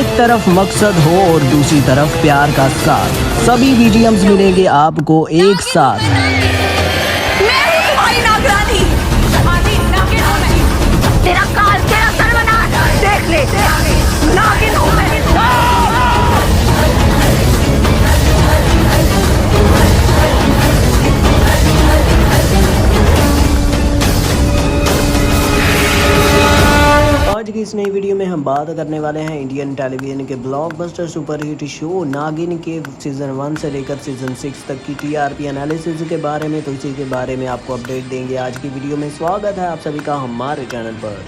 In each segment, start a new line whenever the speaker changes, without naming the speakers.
एक तरफ मकसद हो और दूसरी तरफ प्यार का साथ, सभी बीजीएम्स मिलेंगे आपको एक साथ।
मैं हूँ तुम्हारी नागरानी। आदि नागिन हूँ मैं। तेरा काल, तेरा सर्वनाश देख ले। नागिन हूँ मैं।
आज की इस नई वीडियो में हम बात करने वाले हैं इंडियन टेलीविजन के ब्लॉकबस्टर सुपरहिट शो नागिन के सीजन 1 से लेकर सीजन 6 तक की टीआरपी एनालिसिस के बारे में। तो इसी के बारे में आपको अपडेट देंगे आज की वीडियो में। स्वागत है आप सभी का हमारे चैनल पर।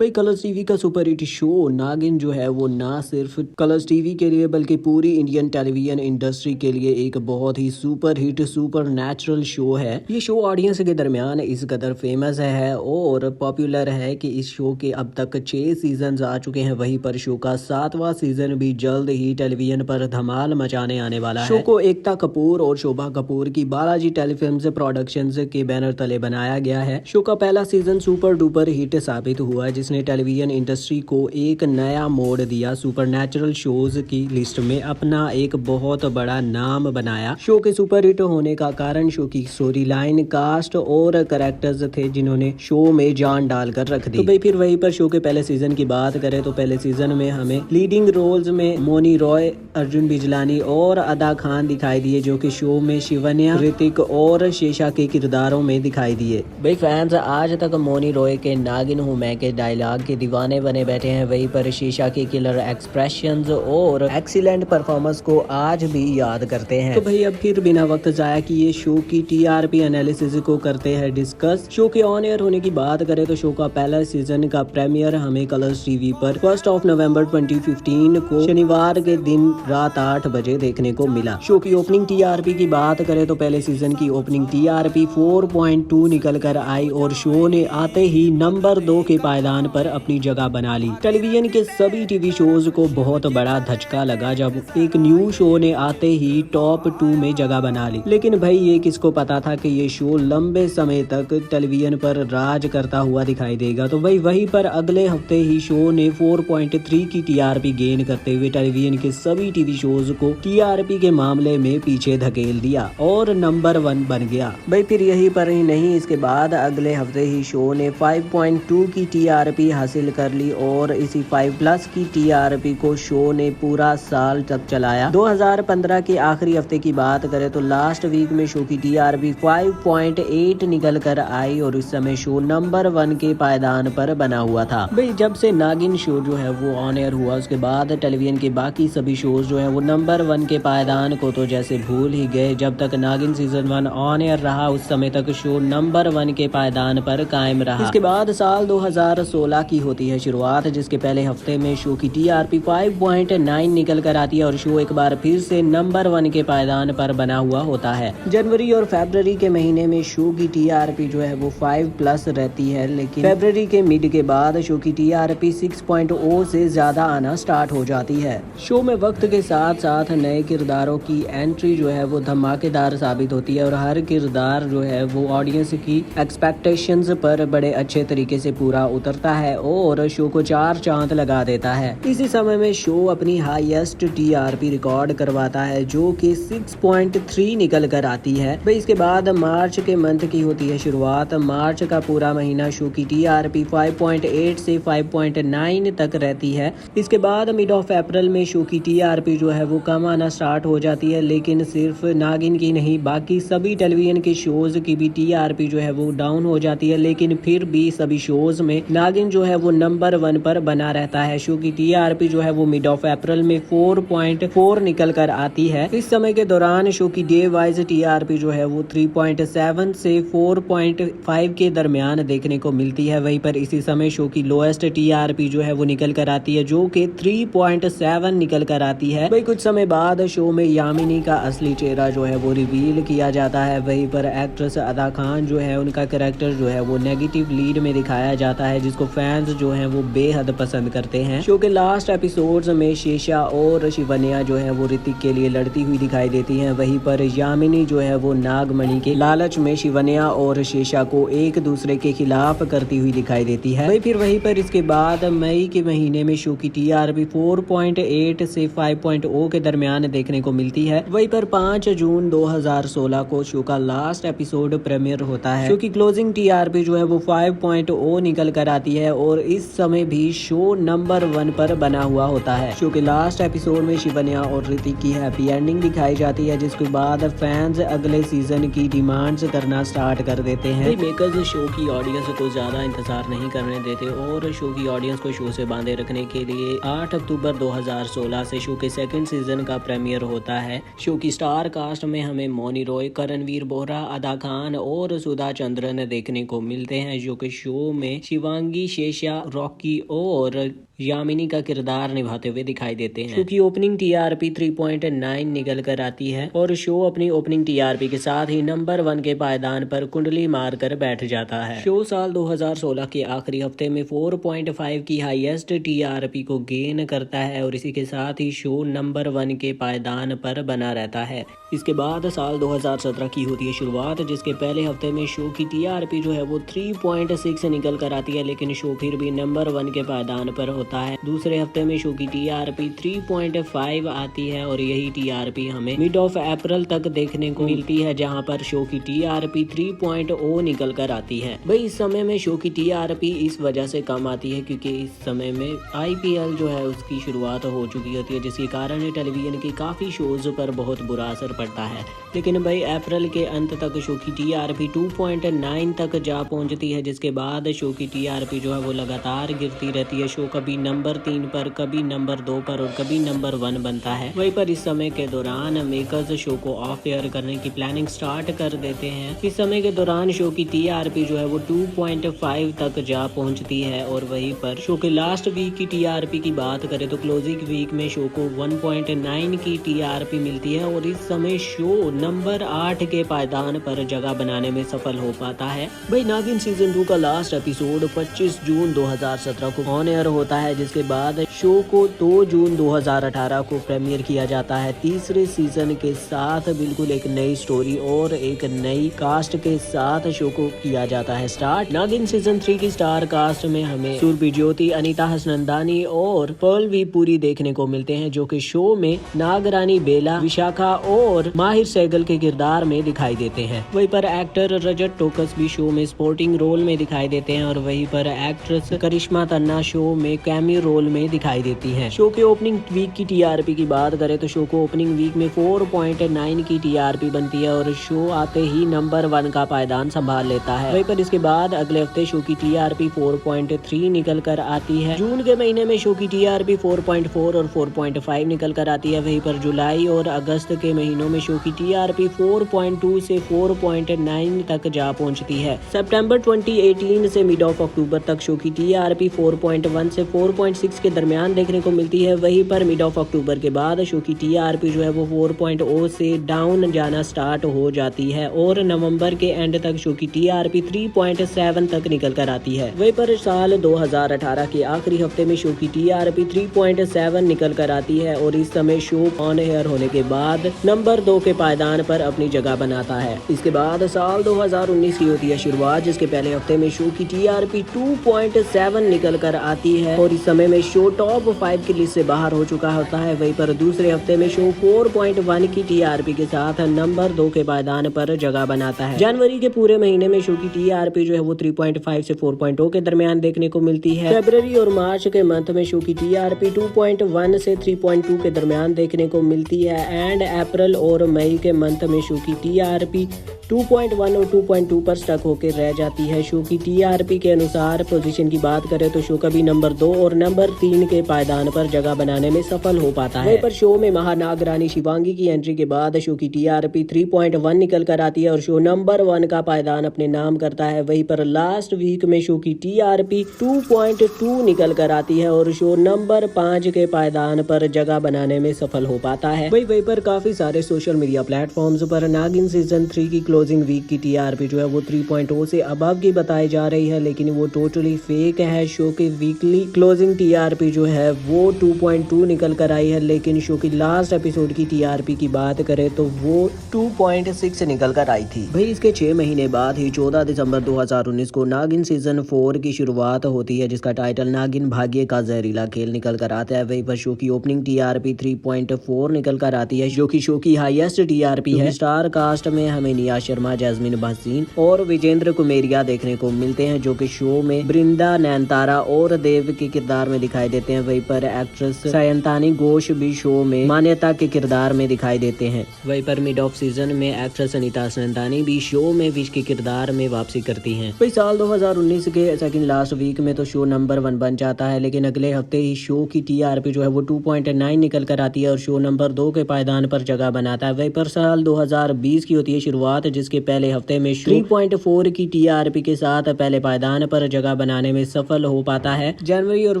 भाई कलर्स टीवी का सुपर हिट शो नागिन जो है वो ना सिर्फ कलर्स टीवी के लिए बल्कि पूरी इंडियन टेलीविजन इंडस्ट्री के लिए एक बहुत ही super hit supernatural show है। ये शो ऑडियंस के दरमियान इस कदर फेमस है और पॉपुलर है कि इस शो के अब तक 6 सीजन आ चुके हैं। वहीं पर शो का 7वां सीजन भी जल्द ही टेलीविजन पर धमाल मचाने आने वाला है। शो को एकता कपूर और शोभा कपूर की बालाजी टेलीफिल्म्स प्रोडक्शंस के बैनर तले बनाया गया है। शो का पहला सीजन सुपर डुपर हिट साबित हुआ जिसने टेलीविजन इंडस्ट्री को एक नया मोड़ दिया। सुपरनैचुरल शोज की लिस्ट में अपना एक बहुत बड़ा नाम बनाया। शो के सुपर हिट होने का कारण शो की स्टोरी लाइन, कास्ट और कैरेक्टर्स थे जिन्होंने शो में जान डालकर रख दी। तो भाई फिर वहीं पर शो के पहले सीजन की बात करें तो पहले सीजन में हमें लीडिंग रोल्स में मोनी रॉय, अर्जुन बिजलानी और अदा खान दिखाई दिए, जो कि शो में शिवन्या, ऋतिक और शेषा के किरदारों में दिखाई दिए। भाई फैंस आज तक मोनी रॉय के नागिन हूँ मैं के डायलॉग के दीवाने बने बैठे हैं। वहीं पर शीशा के किलर एक्सप्रेशंस और एक्सीलेंट परफॉर्मेंस को आज भी याद करते हैं। तो भाई अब फिर बिना वक्त जाया कि ये शो की टीआरपी एनालिसिस को करते हैं डिस्कस। शो के ऑन एयर होने की बात करें तो शो का पहला सीजन का प्रीमियर हमें कलर्स टीवी पर 1 नवंबर 2015 को शनिवार के दिन रात 8 बजे देखने को मिला। शो की ओपनिंग टीआरपी की बात करें तो पहले सीजन की ओपनिंग टीआरपी 4.2 निकल कर आई और शो ने आते ही नंबर 2 के पायदान पर अपनी जगह बना ली। टेलीविजन के सभी टीवी शोज को बहुत बड़ा धचका लगा जब एक न्यू शो ने आते ही टॉप 2 में जगह बना ली। लेकिन भाई ये किसको पता था कि ये शो लंबे समय तक टेलीविजन पर राज करता हुआ दिखाई देगा। तो भाई वहीं पर अगले हफ्ते ही शो ने 4.3 की टीआरपी गेन करते हुए टेलीविजन के सभी टीवी शोज को टीआरपी के मामले में पीछे धकेल दिया और नंबर 1 बन गया। भाई फिर यही पर ही नहीं, इसके बाद अगले हफ्ते ही शो ने 5.2 की टीआरपी हासिल कर ली और इसी 5+ की टीआरपी को शो ने पूरा साल तक चलाया। 2015 के आखिरी हफ्ते की बात करें तो लास्ट वीक में शो की टीआरपी 5.8 निकल कर आई और इस समय शो नंबर 1 के पायदान पर बना हुआ था। भाई जब से नागिन शो जो है वो ऑन एयर हुआ उसके बाद टेलीविजन के बाकी सभी शोज जो है वो नंबर 1 के पायदान को तो जैसे भूल ही गए। जब तक नागिन सीजन 1 ऑन एयर रहा उस समय तक शो नंबर 1 के पायदान पर कायम रहा। इसके बाद साल 2016 की होती है शुरुआत, जिसके पहले हफ्ते में शो की टीआरपी 5.9 निकल कर आती है और शो एक बार फिर से नंबर 1 के पायदान पर बना हुआ होता है। जनवरी और फरवरी के महीने में शो की टीआरपी जो है वो 5+ रहती है, लेकिन फरवरी के मिड के बाद शो की टीआरपी 6.0 से ज्यादा आना स्टार्ट हो जाती है। शो में वक्त के साथ साथ नए किरदारों की एंट्री जो है वो धमाकेदार साबित होती है और हर किरदार जो है वो ऑडियंस की एक्सपेक्टेशंस पर बड़े अच्छे तरीके से पूरा उतरता है और शो को 4 चांद लगा देता है। इसी समय में शो अपनी हाईएस्ट टीआरपी रिकॉर्ड करवाता है जो कि 6.3 निकल कर आती है। भाई इसके बाद मार्च के मंथ की होती है शुरुआत। मार्च का पूरा महीना शो की टीआरपी 5.8 से 5.9 तक रहती है। इसके बाद मिड ऑफ अप्रैल में शो की टीआरपी जो है वो कम आना स्टार्ट हो जाती है, लेकिन सिर्फ नागिन की नहीं बाकी सभी टेलीविजन के शोज की भी टीआरपी जो है वो डाउन हो जाती है। लेकिन फिर भी सभी शोज में नागिन जो है वो नंबर 1 पर बना रहता है। शो की टीआरपी जो है वो मिड ऑफ अप्रैल में 4.4 निकल कर आती है। इस समय के दौरान शो की डे वाइज टीआरपी जो है वो 3.7 से 4.5 के दरमियान देखने को मिलती है। वहीं पर इसी समय शो की लोएस्ट टीआरपी जो है वो निकल कर आती है जो कि 3.7 निकल कर आती है। वही कुछ समय बाद शो में यामिनी का असली चेहरा जो है वो रिवील किया जाता है। वहीं पर एक्ट्रेस अदा खान जो है उनका कैरेक्टर जो है वो नेगेटिव लीड में दिखाया जाता है, जिसको फैंस जो हैं वो बेहद पसंद करते हैं। शो के लास्ट एपिसोड्स में शेषा और शिवन्या जो है वो ऋतिक के लिए लड़ती हुई दिखाई देती हैं। वहीं पर यामिनी जो है वो नागमणि के लालच में शिवन्या और शेषा को एक दूसरे के खिलाफ करती हुई दिखाई देती है। वहीं पर इसके बाद मई के महीने में शो की टीआरपी 4.8 से 5.0 के दरमियान देखने को मिलती है। वहीं पर 5 जून 2016 को शो का लास्ट एपिसोड प्रीमियर होता है। शो की क्लोजिंग टीआरपी जो है वो 5.0 निकल कर आती है और इस समय भी शो नंबर 1 पर बना हुआ होता है। शो के लास्ट एपिसोड में शिवन्या और ऋतिक की हैप्पी एंडिंग दिखाई जाती है, जिसके बाद फैंस अगले सीजन की डिमांड्स करना स्टार्ट कर देते हैं। मेकर्स शो की ऑडियंस को ज्यादा इंतजार नहीं करने देते और शो की ऑडियंस को शो से बांधे रखने के लिए 8 अक्टूबर 2016 से शो के सेकंड सीजन का प्रीमियर होता है। शो की स्टार कास्ट में हमें मौनी रॉय, करणवीर बोहरा, अदा खान और सुधा चंद्रन देखने को मिलते हैं, जो कि शो में शिवांगी, शेषा, रॉकी और यामिनी का किरदार निभाते हुए दिखाई देते हैं। शो की ओपनिंग टीआरपी 3.9 निकल कर आती है और शो अपनी ओपनिंग टीआरपी के साथ ही नंबर 1 के पायदान पर कुंडली मारकर बैठ जाता है। शो साल 2016 के आखिरी हफ्ते में 4.5 की हाईएस्ट टीआरपी को गेन करता है और इसी के साथ ही शो नंबर 1 के पायदान पर बना रहता है। इसके बाद साल 2017 की होती है शुरुआत, जिसके पहले हफ्ते में शो की टीआरपी जो है वो 3.6 निकल कर आती है, लेकिन शो फिर भी नंबर 1 के पायदान पर होता है। दूसरे हफ्ते में शो की टीआरपी 3.5 आती है और यही टीआरपी हमें मिड ऑफ अप्रैल तक देखने को मिलती है, जहां पर शो की टीआरपी 3.0 निकल कर आती है। भाई इस समय में शो की टीआरपी इस वजह से कम आती है क्योंकि इस समय में आईपीएल जो है उसकी शुरुआत हो चुकी होती है, जिसके कारण टेलीविजन की काफी शोज पर बहुत बुरा असर पड़ता है। लेकिन भाई अप्रैल के अंत तक शो की टीआरपी 2.9 तक जा पहुंचती है, जिसके बाद शो की टीआरपी जो है वो लगातार गिरती रहती है। शो कभी नंबर 3 पर, कभी नंबर 2 पर और कभी नंबर 1 बनता है। वहीं पर इस समय के दौरान मेकर्स शो को ऑफ एयर करने की प्लानिंग स्टार्ट कर देते हैं। इस समय के दौरान शो की टीआरपी जो है वो 2.5 तक जा पहुंचती है और वहीं पर शो के लास्ट वीक की टीआरपी की बात करें तो क्लोजिंग वीक में शो को 1.9 की टीआरपी मिलती है और इस समय शो नंबर 8 के पायदान पर जगह बनाने में सफल हो पाता है। भाई नागिन सीजन 2 का लास्ट एपिसोड 25 जून 2017 को ऑन एयर होता है, जिसके बाद शो को 2 जून 2018 को प्रीमियर किया जाता है। तीसरे सीजन के साथ बिल्कुल एक नई स्टोरी और एक नई कास्ट के साथ शो को किया जाता है स्टार्ट। नागिन सीजन 3 की स्टार कास्ट में हमें सुरभि ज्योति, अनीता हसनंदानी और पर्ल भी पूरी देखने को मिलते हैं, जो कि शो में नागरानी बेला, विशाखा और माहिर सहगल के किरदार में दिखाई देते हैं। वहीं पर एक्टर रजत टोकस भी शो में स्पोर्टिंग रोल में दिखाई देते हैं और वहीं पर एक्ट्रेस करिश्मा तन्ना शो में कैमियो रोल में दिखाई देती हैं। शो के ओपनिंग वीक की टीआरपी की बात करें तो शो को ओपनिंग वीक में 4.9 की टीआरपी बनती है और शो आते ही नंबर 1 का पायदान संभाल लेता है। वहीं पर इसके बाद अगले हफ्ते शो की टीआरपी 4.3 निकल कर आती है। जून के महीने में शो की टीआरपी 4.4 और 4.5 निकल कर आती है। वहीं पर जुलाई और अगस्त के महीनों में शो की टीआरपी 4.2 से 4.9 तक जा पहुंचती है। सितंबर 2018 से मिड ऑफ अक्टूबर तक शो की टीआरपी 4.1 से 4.6 के दरमियान देखने को मिलती है। वहीं पर मिड ऑफ अक्टूबर के बाद शो की टीआरपी जो है वो 4.0 से डाउन जाना स्टार्ट हो जाती है और नवंबर के एंड तक शो की टीआरपी 3.7 तक निकल कर आती है। वहीं पर साल 2018 के आखिरी हफ्ते में शो की टीआरपी 3.7 निकल कर आती है और इस समय शो ऑन एयर होने के बाद नंबर 2 के पायदान पर अपनी जगह बनाता है। इसके बाद साल 2019 की होती है शुरुआत, जिसके पहले हफ्ते में शो की टीआरपी 2.7 निकल कर आती है और इस समय में शो टॉप 5 की लिस्ट से बाहर हो चुका होता है। वहीं पर दूसरे हफ्ते में शो 4.1 की टीआरपी के साथ नंबर 2 के पायदान पर जगह बनाता है। जनवरी के पूरे महीने में शो की टीआरपी जो है वो 3.5 से 4.0 के दरमियान देखने को मिलती है। फरवरी और मार्च के मंथ में शो की टीआरपी 2.1 से 3.2 के दरमियान देखने को मिलती है एंड अप्रैल और मई के मंथ में शो की टीआरपी 2.1 और 2.2 पर स्टक होकर रह जाती है। शो की टीआरपी के अनुसार पोजीशन की बात करें तो शो कभी नंबर 2 और नंबर 3 के पायदान पर जगह बनाने में सफल हो पाता है। पर शो में महानागरानी शिवांगी की एंट्री के बाद शो की टीआरपी 3.1 निकल कर आती है और शो नंबर 1 का पायदान अपने नाम करता है। वहीं पर लास्ट वीक में शो की टीआरपी 2.2 निकल कर आती है और शो नंबर 5 के पायदान पर जगह बनाने में सफल हो पाता है। वहीं पर काफी सारे सोशल मीडिया प्लेटफॉर्म्स पर नागिन सीजन 3 की क्लोजिंग वीक की टीआरपी जो है वो 3.0 से अबव की बताई जा रही है, लेकिन वो टोटली फेक है। शो की वीकली क्लोजिंग टीआरपी जो है वो 2.2 निकल कर आई है, लेकिन शो की लास्ट एपिसोड की टीआरपी की बात करें तो वो 2.6 निकल कर आई थी। भाई इसके 6 महीने बाद ही 14 दिसंबर 2019 को नागिन सीजन 4 की शुरुआत होती है, जिसका टाइटल नागिन भाग्य का जहरीला खेल निकल कर आता है। वहीं पर शो की ओपनिंग टीआरपी 3.4 निकल कर आती है, जो कि शो की हाईएस्ट टीआरपी है। स्टार कास्ट में हमें निया शर्मा, जैस्मिन भसीन और विजेंद्र कुमेरिया देखने को मिलते हैं, जो कि शो में बृंदा, नैनतारा और देव के किरदार में दिखाई देते हैं। वहीं पर एक्ट्रेस सायंतानी घोष भी शो में मान्यता के किरदार में दिखाई देते हैं। वहीं पर मिड ऑफ सीजन में एक्ट्रेस अनीता सैंतानी भी शो में विश के किरदार में वापसी करती हैं। भाई साल 2019 के सेकंड लास्ट वीक में तो शो नंबर 1 बन जाता है, लेकिन अगले हफ्ते ही शो की टीआरपी जो है वो 2.9 निकल कर आती है और शो नंबर 2 के पायदान पर जगह बनाता है। वहीं पर साल 2020 की होती है शुरुआत, जिसके पहले हफ्ते में शो 3.4 की टीआरपी के साथ पहले पायदान पर जगह बनाने में सफल हो पाता है। जनवरी और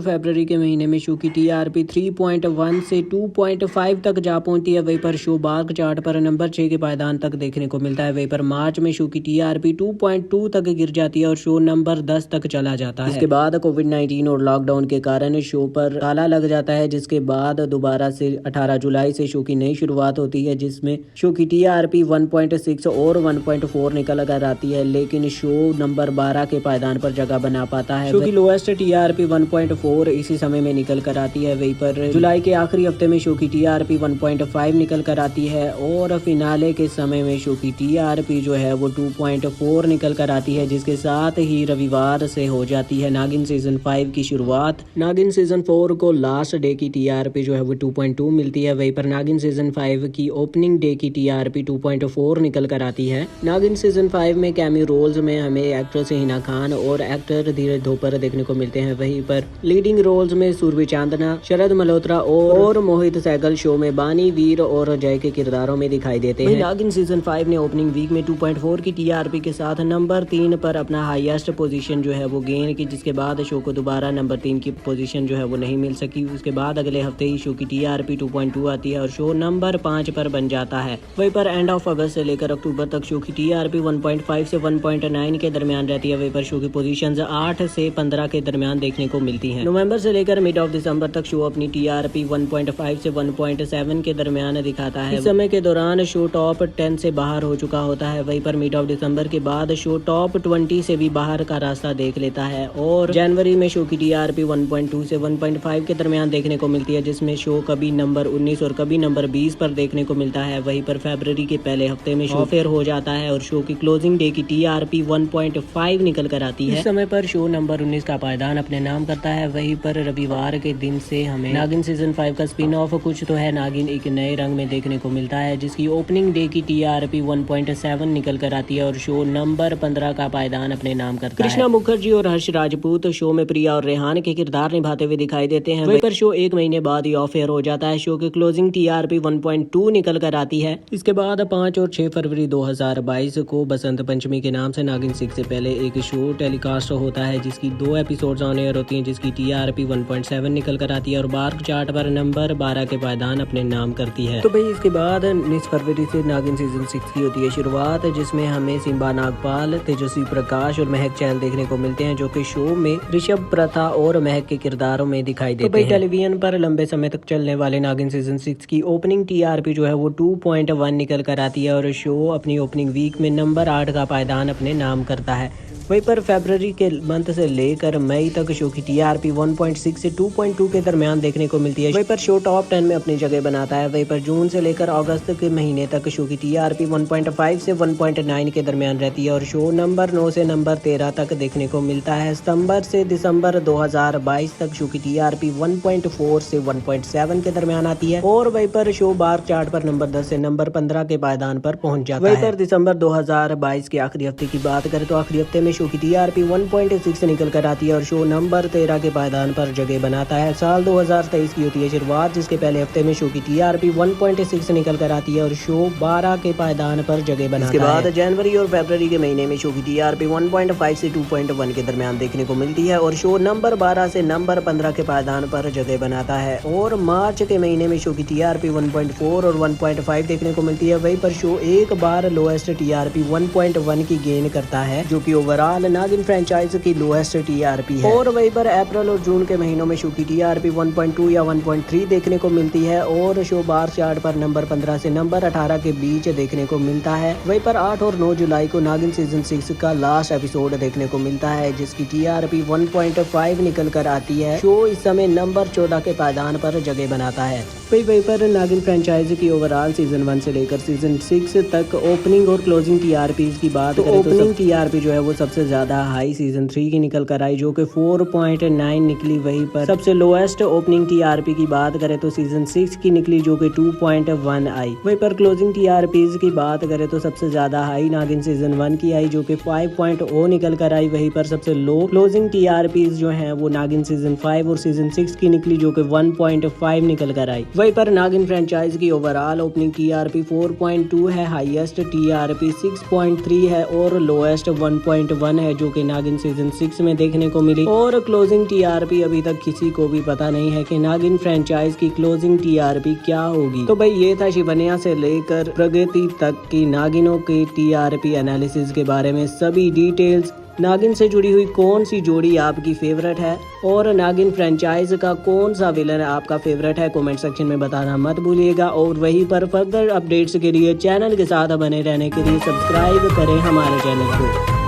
फरवरी के महीने में शो की टीआरपी 3.1 से 2.5 तक जा पहुंचती है। वहीं पर शो बार्क चार्ट पर नंबर 6 के पायदान तक देखने को मिलता है। वहीं पर मार्च में शो की टीआरपी 2.2 तक गिर जाती है और शो नंबर 10 तक चला जाता है। इसके बाद कोविड-19 और लॉकडाउन के कारण शो पर ताला लग जाता है, जिसके बाद दोबारा से 18 जुलाई से शो की नई शुरुआत होती है, जिसमें शो की टीआरपी 1.6 और 1.4 निकल कर आती है, लेकिन शो नंबर 12 के पायदान पर जगह बना पाता है। शो की लोएस्ट टीआरपी 1.4 इसी समय में निकल कर आती है। वहीं पर जुलाई के आखिरी हफ्ते में शो की टीआरपी 1.5 निकल कर आती है और फिनाले के समय में शो की टीआरपी जो है वो 2.4 निकल कर आती है, जिसके साथ ही रविवार से हो जाती है नागिन सीजन 5 की शुरुआत। नागिन सीजन 4 को लास्ट डे की टीआरपी जो है वो 2.2 मिलती है। वहीं पर नागिन सीजन 5 की ओपनिंग डे की टीआरपी 2.4 निकल कर आती है। नागिन सीजन 5 में कैमियो रोल्स में हमें एक्ट्रेस हिना खान और एक्टर धीरज धोपर देखने को मिलते हैं। वहीं पर लीडिंग रोल्स में सुरभि चांदना, शरद मल्होत्रा और मोहित सहगल शो में बानी, वीर और जय के किरदारों में दिखाई देते हैं। नागिन सीजन 5 ने ओपनिंग वीक में 2.4 की टीआरपी के साथ नंबर 3 पर अपना हाईएस्ट पोजीशन जो है वो गेन की, जिसके बाद शो को दोबारा नंबर 3 की पोजीशन जो है वो नहीं मिल सकी। उसके बाद अगले हफ्ते ही शो की टीआरपी 2.2 आती है और शो नंबर 5 पर बन जाता है। वहीं पर एंड ऑफ अगस्त से लेकर अक्टूबर तक शो की टीआरपी 1.5 से 1.9 के दरमियान रहती है। वहीं पर शो की पोजीशंस 8 से 15 के दरमियान देखने को मिलती हैं। नवंबर से लेकर मिड ऑफ दिसंबर तक शो अपनी टीआरपी 1.5 से 1.7 के दरमियान दिखाता है। इस समय के दौरान शो टॉप 10 से बाहर हो चुका होता है। वहीं पर मिड ऑफ दिसंबर के बाद शो टॉप 20 से भी बाहर का रास्ता देख लेता है और जनवरी में शो की टीआरपी 1.2 से 1.5 के दरमियान देखने को मिलती है, जिसमें शो कभी नंबर 19 और कभी नंबर 20 पर देखने को मिलता है। वहीं पर फरवरी के पहले हफ्ते में शो फेयर हो जाता है और शो की क्लोजिंग डे की टीआरपी 1.5 निकल कर आती है। इस समय पर शो नंबर 19 का पायदान अपने नाम करता है। वहीं पर रविवार के दिन से हमें नागिन सीजन 5 का स्पिन ऑफ कुछ तो है नागिन एक नए रंग में देखने को मिलता है, जिसकी ओपनिंग डे की टीआरपी 1.7 निकल कर आती है और शो नंबर 15 का पायदान अपने नाम करता है। कृष्णा मुखर्जी और हर्ष राजपूत शो में प्रिया और रेहान के किरदार निभाते हुए दिखाई देते हैं। वहीं पर शो 1 महीने बाद ही ऑफ एयर हो जाता है। शो की क्लोजिंग टीआरपी 1.2 निकल कर आती है। इसके बाद 5 और 6 फरवरी 2022 को बसंत पंचमी के नाम से नागिन 6 से पहले एक शो टेलीकास्ट होता है, जिसकी 2 एपिसोड्स ऑन एयर होती हैं, जिसकी टीआरपी 1.7 निकल कर आती है और बार्क चार्ट पर नंबर 12 के पायदान अपने नाम करती है। तो भाई इसके बाद 19 फरवरी से नागिन सीजन 6 की होती है शुरुआत, जिसमें हमें सिम्बा नागपाल, तेजस्वी प्रकाश और महक चहल देखने को मिलते हैं, जो कि शो में ऋषभ प्रथा और महक के किरदारों में दिखाई देते हैं। टेलीविजन पर लंबे समय तक चलने वाले नागिन सीजन 6 की ओपनिंग टीआरपी जो है वो 2.1 निकल कर आती है और शो अपनी ओपनिंग वीक में नंबर 8 का पायदान अपने नाम करता है। वहीं पर फरवरी के मंथ से लेकर मई तक शो की टीआरपी 1.6 से 2.2 के दरमियान देखने को मिलती है। वहीं पर शो टॉप 10 में अपनी जगह बनाता है। वहीं पर जून से लेकर अगस्त के महीने तक शो की टीआरपी 1.5 से 1.9 के दरमियान रहती है और शो नंबर 9 से नंबर 13 तक देखने को मिलता है। सितंबर से दिसंबर 2022 तक शो की टीआरपी 1.4 से 1.7 के दरमियान आती है और वहीं पर शो बार चार्ट पर नंबर 10 से नंबर 15 के पायदान पर पहुंच जाता है। वहीं पर दिसंबर 2022 के आखिरी हफ्ते की बात करें तो आखिरी हफ्ते में शो की टीआरपी 1.6 निकल कर आती है और शो नंबर 13 के पायदान पर जगह बनाता है। साल 2023 की होती है शुरुआत, जिसके पहले हफ्ते में शो की टीआरपी 1.6 निकल कर आती है और शो 12 के पायदान पर जगह बनाता है। इसके बाद जनवरी और फरवरी के महीने में शो की टीआरपी 1.5 से 2.1 के दरमियान देखने को मिलती है और शो नंबर 12 से नंबर 15 के पायदान पर जगह बनाता है। और मार्च के महीने में शो की टीआरपी 1.4 और 1.5 देखने को मिलती है। वहीं पर शो एक बार लोएस्ट टीआरपी 1.1 की गेन करता है, जो कि ओवरऑल नागिन फ्रेंचाइज की लोएस्ट टीआरपी है। और वहीं पर अप्रैल और जून के महीनों में शो की टीआरपी 1.2 या 1.3 देखने को मिलती है और शो बार चार्ट पर नंबर 15 से नंबर 18 के बीच देखने को मिलता है। वहीं पर 8 और 9 जुलाई को नागिन सीजन 6 का लास्ट एपिसोड देखने को मिलता है, जिसकी टीआरपी 1.5 निकल कर आती है। शो इस समय नंबर 14 के पायदान पर जगह बनाता है। वहीं पर नागिन फ्रेंचाइज की ओवरऑल सीजन 1 से लेकर सीजन 6 तक ओपनिंग और क्लोजिंग टीआरपी की बात करें तो ओपनिंग टीआरपी जो है वो सबसे ज्यादा हाई सीजन 3 की निकल कर आई, जो कि 4.9 निकली। वहीं पर सबसे लोएस्ट ओपनिंग टीआरपी की बात करें तो सीजन 6 की निकली, जो कि 2.1 आई। वहीं पर क्लोजिंग टीआरपी की बात करें तो सबसे ज्यादा हाई नागिन सीजन 1 की आई, जो कि 5.0 निकल कर आई। वहीं पर सबसे लो क्लोजिंग टीआरपी जो है वो नागिन सीजन 5 और सीजन 6 की निकली, जो कि 1.5 निकल कर आई। वहीं पर नागिन फ्रेंचाइज की ओवरऑल ओपनिंग टीआरपी 4.2 है, हाईएस्ट टीआरपी 6.3 है और लोएस्ट 1.1 है, जो कि नागिन सीजन 6 में देखने को मिली। और क्लोजिंग टीआरपी अभी तक किसी को भी पता नहीं है कि नागिन फ्रेंचाइज की क्लोजिंग टीआरपी क्या होगी। तो भाई ये था शिवन्या से लेकर प्रगति तक की नागिनों के टीआरपी एनालिसिस के बारे में सभी डिटेल्स। नागिन से जुड़ी हुई कौन सी जोड़ी आपकी फेवरेट है और नागिन फ्रेंचाइज का कौन सा विलन आपका फेवरेट है, कमेंट सेक्शन में बताना मत भूलिएगा। और वहीं पर फर्दर अपडेट्स के लिए चैनल के साथ बने रहने के लिए सब्सक्राइब करें हमारे चैनल को।